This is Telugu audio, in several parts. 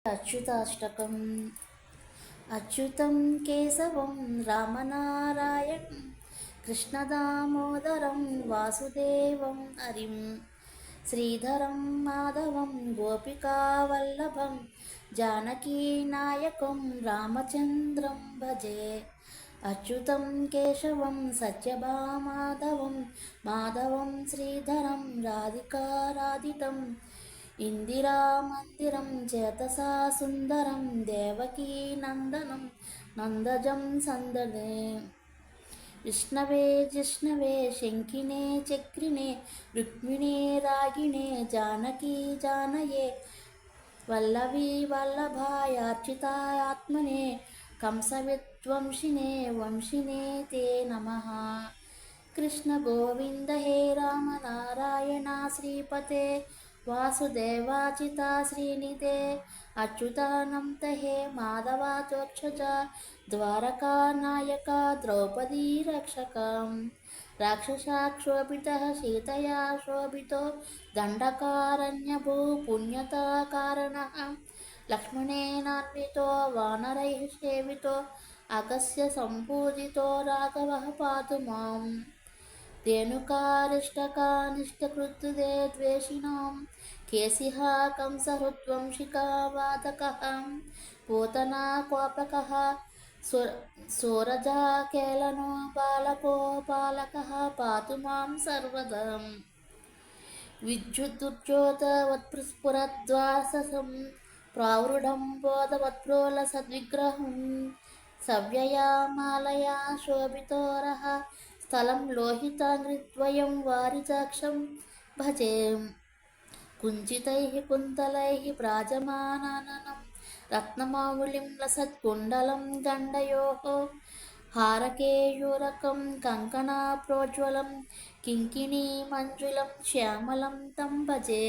అచ్యుతాష్టకం. అచ్యుతం కేశవం రామనారాయణం కృష్ణదామోదరం వాసుదేవం హరిం శ్రీధరం మాధవం గోపికావల్లభం జానకీనాయకం రామచంద్రం భజే. అచ్యుతం కేశవం సత్యభామాధవం మాధవం శ్రీధరం రాధికారాధితం ఇందిరామందిరం చేతసా సుందరం దేవకీ నందనం నందజం సందనే. విష్ణవే జిష్ణవే శంఖినే చక్రిణే రుక్మిణే రాగిణే జానకీ జానయే వల్లభీ వల్లభాయార్చితాయాత్మనే కంసవిధ్వంసినే వంశినే తే నమః. కృష్ణ గోవింద హే రామ నారాయణ శ్రీపతే వాసుదేవాచితా శ్రీనిధే అచ్యుతానంత హే మాధవాచోక్షజ ద్వారకా నాయక ద్రౌపదీ రక్షకం రాక్షసాక్షోభిత సీతయా శోభితో దండకారణ్యభూ పుణ్యతా కారణ లక్ష్మణేనాన్వితో వానరైః సేవితో అగస్య సంపూజితో రాఘవః పాతు మాం. ధేనుకారిష్టకానిష్టకృత్తుదే ద్వేషిణాం కేసిః కంసహృద్వంశికా వాదకः పూతనా కోపకः సూరజాకేళనో బాలకో పాలకः పాతు మాం సర్వదా. విద్యుదుర్యోతవత్స్ఫురద్వాససం ప్రావృఢం బోధవత్ప్రోలసద్విగ్రహం సవ్యయా మాలయా శోభితోరః స్థలం లోహితాంగ్రిద్వయం వారిజాక్షం భజే. కుంచితైః కుంతలైః ప్రాజమానాననం రత్నమావుళిం లసత్కుండలం గండయోః హారకేయూరకం కంకణప్రోజ్వలం కింకిణీ మంజులం శ్యామలం తం భజే.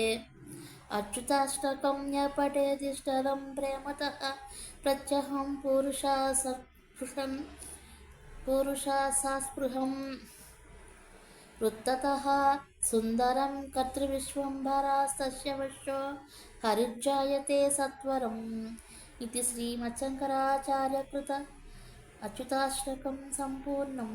అచ్యుతాష్టకం పఠేదిష్టదం ప్రేమతః ప్రత్యహం పురుషాసస్పృహం వృత్తతః సుందరం కర్తృవిశ్వంభరాస్తస్య వశో హరిర్జాయతే సత్వరం. ఇది శ్రీమచ్చంకరాచార్యకృత అచ్యుతాష్టకం సంపూర్ణం.